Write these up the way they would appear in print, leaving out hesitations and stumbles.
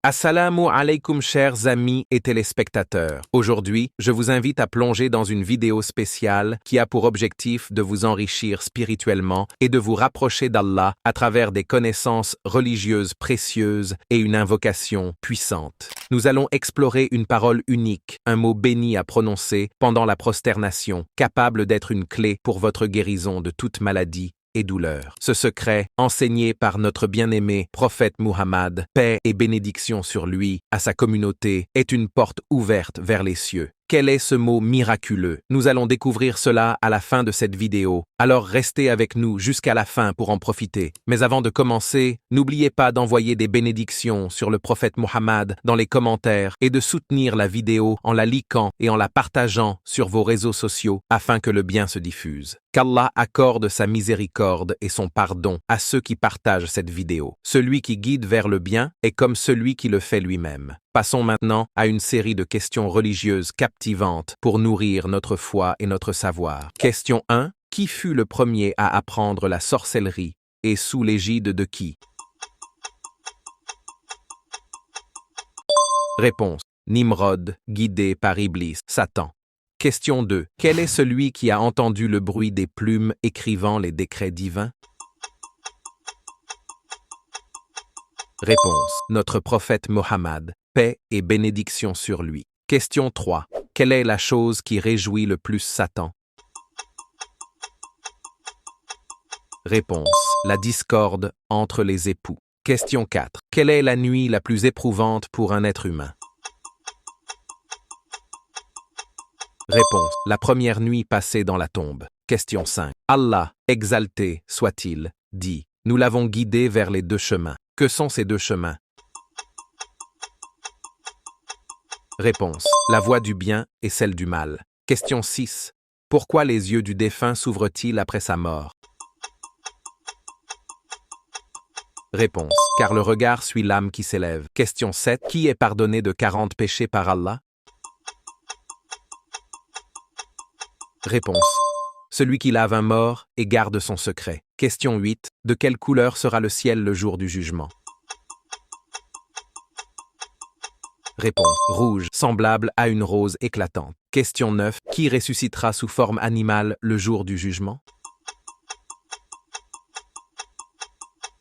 Assalamu alaikum chers amis et téléspectateurs. Aujourd'hui, je vous invite à plonger dans une vidéo spéciale qui a pour objectif de vous enrichir spirituellement et de vous rapprocher d'Allah à travers des connaissances religieuses précieuses et une invocation puissante. Nous allons explorer une parole unique, un mot béni à prononcer pendant la prosternation, capable d'être une clé pour votre guérison de toute maladie et douleur. Ce secret, enseigné par notre bien-aimé prophète Muhammad, paix et bénédiction sur lui, à sa communauté, est une porte ouverte vers les cieux. Quel est ce mot miraculeux? Nous allons découvrir cela à la fin de cette vidéo, alors restez avec nous jusqu'à la fin pour en profiter. Mais avant de commencer, n'oubliez pas d'envoyer des bénédictions sur le prophète Muhammad dans les commentaires et de soutenir la vidéo en la likant et en la partageant sur vos réseaux sociaux afin que le bien se diffuse. Qu'Allah accorde sa miséricorde et son pardon à ceux qui partagent cette vidéo. Celui qui guide vers le bien est comme celui qui le fait lui-même. Passons maintenant à une série de questions religieuses captivantes pour nourrir notre foi et notre savoir. Question 1. Qui fut le premier à apprendre la sorcellerie et sous l'égide de qui? Réponse. Nimrod, guidé par Iblis, Satan. Question 2. Quel est celui qui a entendu le bruit des plumes écrivant les décrets divins? Réponse. Notre prophète Mohammed, paix et bénédiction sur lui. Question 3. Quelle est la chose qui réjouit le plus Satan? Réponse. La discorde entre les époux. Question 4. Quelle est la nuit la plus éprouvante pour un être humain? Réponse. La première nuit passée dans la tombe. Question 5. Allah, exalté soit-il, dit, nous l'avons guidé vers les deux chemins. Que sont ces deux chemins? Réponse. La voie du bien et celle du mal. Question 6. Pourquoi les yeux du défunt s'ouvrent-ils après sa mort? Réponse. Car le regard suit l'âme qui s'élève. Question 7. Qui est pardonné de 40 péchés par Allah? Réponse. Celui qui lave un mort et garde son secret. Question 8. De quelle couleur sera le ciel le jour du jugement? Réponse. Rouge, semblable à une rose éclatante. Question 9. Qui ressuscitera sous forme animale le jour du jugement?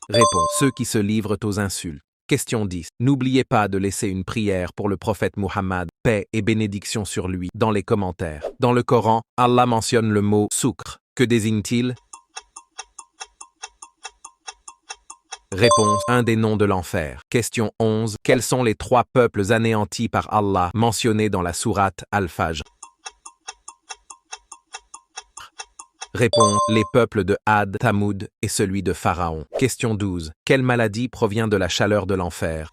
Réponse. Ceux qui se livrent aux insultes. Question 10. N'oubliez pas de laisser une prière pour le prophète Muhammad, paix et bénédiction sur lui, dans les commentaires. Dans le Coran, Allah mentionne le mot « soukr ». Que désigne-t-il? Réponse. Un des noms de l'enfer. Question 11. Quels sont les 3 peuples anéantis par Allah mentionnés dans la sourate Al-Fajr? Réponse. Les peuples de Had, Thamoud et celui de Pharaon. Question 12. Quelle maladie provient de la chaleur de l'enfer?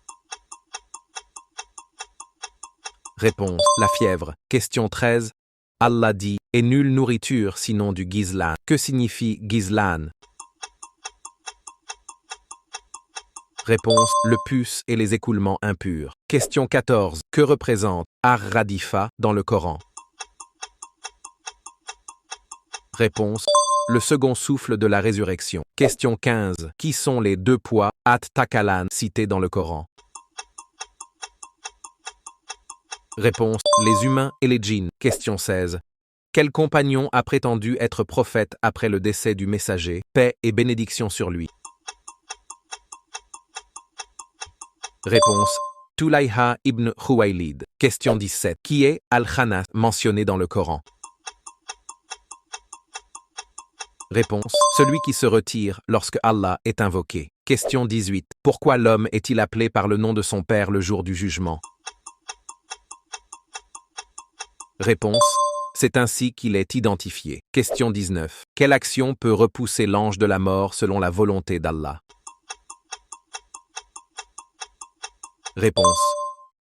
Réponse. La fièvre. Question 13. Allah dit, et nulle nourriture sinon du gizlan. Que signifie gizlan? Réponse. Le pus et les écoulements impurs. Question 14. Que représente Ar-Radifa dans le Coran? Réponse. Le second souffle de la résurrection. Question 15. Qui sont les 2 poids At-Takalan cités dans le Coran? Réponse. Les humains et les djinns. Question 16. Quel compagnon a prétendu être prophète après le décès du messager, paix et bénédiction sur lui? Réponse. Tulayha ibn Khuwaylid. Question 17. Qui est Al-Khanas mentionné dans le Coran? Réponse. Celui qui se retire lorsque Allah est invoqué. Question 18. Pourquoi l'homme est-il appelé par le nom de son père le jour du jugement? Réponse. C'est ainsi qu'il est identifié. Question 19. Quelle action peut repousser l'ange de la mort selon la volonté d'Allah? Réponse.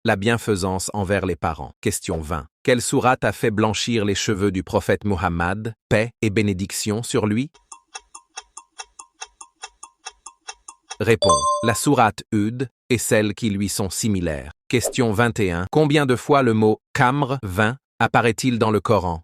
La bienfaisance envers les parents. Question 20. Quelle sourate a fait blanchir les cheveux du prophète Muhammad, paix et bénédiction sur lui? Réponse. La sourate Hud et celles qui lui sont similaires. Question 21. Combien de fois le mot « Kamr » 20 apparaît-il dans le Coran?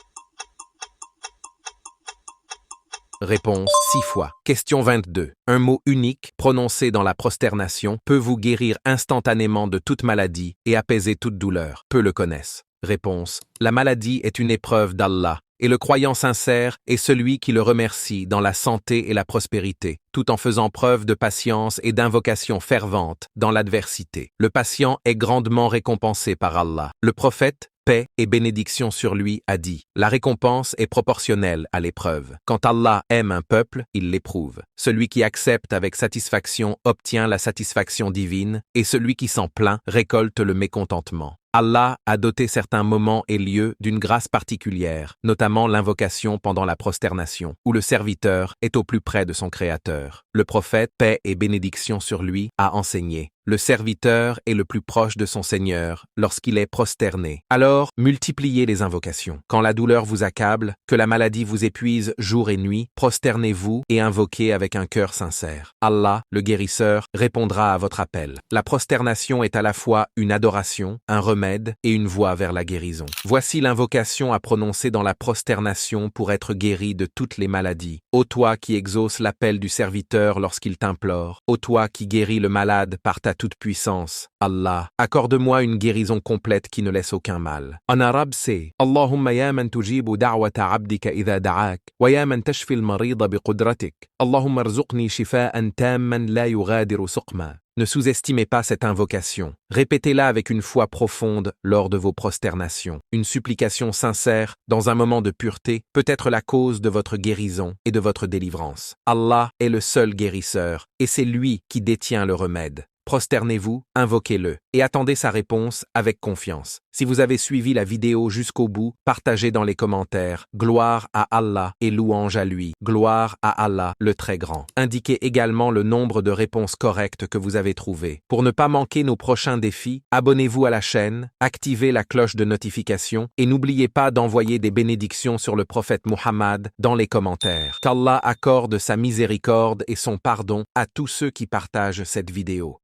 Réponse 6 fois. Question 22. Un mot unique, prononcé dans la prosternation, peut vous guérir instantanément de toute maladie et apaiser toute douleur. Peu le connaissent. Réponse. La maladie est une épreuve d'Allah, et le croyant sincère est celui qui le remercie dans la santé et la prospérité, tout en faisant preuve de patience et d'invocation fervente dans l'adversité. Le patient est grandement récompensé par Allah. Le prophète, paix et bénédiction sur lui, a dit « La récompense est proportionnelle à l'épreuve. Quand Allah aime un peuple, il l'éprouve. Celui qui accepte avec satisfaction obtient la satisfaction divine, et celui qui s'en plaint récolte le mécontentement. » Allah a doté certains moments et lieux d'une grâce particulière, notamment l'invocation pendant la prosternation, où le serviteur est au plus près de son Créateur. Le prophète, paix et bénédiction sur lui, a enseigné. Le serviteur est le plus proche de son Seigneur lorsqu'il est prosterné. Alors, multipliez les invocations. Quand la douleur vous accable, que la maladie vous épuise jour et nuit, prosternez-vous et invoquez avec un cœur sincère. Allah, le guérisseur, répondra à votre appel. La prosternation est à la fois une adoration, un remède et une voie vers la guérison. Voici l'invocation à prononcer dans la prosternation pour être guéri de toutes les maladies. Ô toi qui exauces l'appel du serviteur lorsqu'il t'implore, ô toi qui guéris le malade par ta toute puissance, Allah, accorde-moi une guérison complète qui ne laisse aucun mal. En arabe c'est Allahumma ya man tujibu da'wata 'abdika idha da'ak, wa ya man tashfi al-marida biqudratik. Allahumma arzuqni shifa'an tamman la yughadiru suqma. Ne sous-estimez pas cette invocation. Répétez-la avec une foi profonde lors de vos prosternations. Une supplication sincère, dans un moment de pureté, peut être la cause de votre guérison et de votre délivrance. Allah est le seul guérisseur, et c'est lui qui détient le remède. Prosternez-vous, invoquez-le, et attendez sa réponse avec confiance. Si vous avez suivi la vidéo jusqu'au bout, partagez dans les commentaires « Gloire à Allah et louange à lui »,« Gloire à Allah le très grand ». Indiquez également le nombre de réponses correctes que vous avez trouvées. Pour ne pas manquer nos prochains défis, abonnez-vous à la chaîne, activez la cloche de notification et n'oubliez pas d'envoyer des bénédictions sur le prophète Muhammad dans les commentaires. Qu'Allah accorde sa miséricorde et son pardon à tous ceux qui partagent cette vidéo.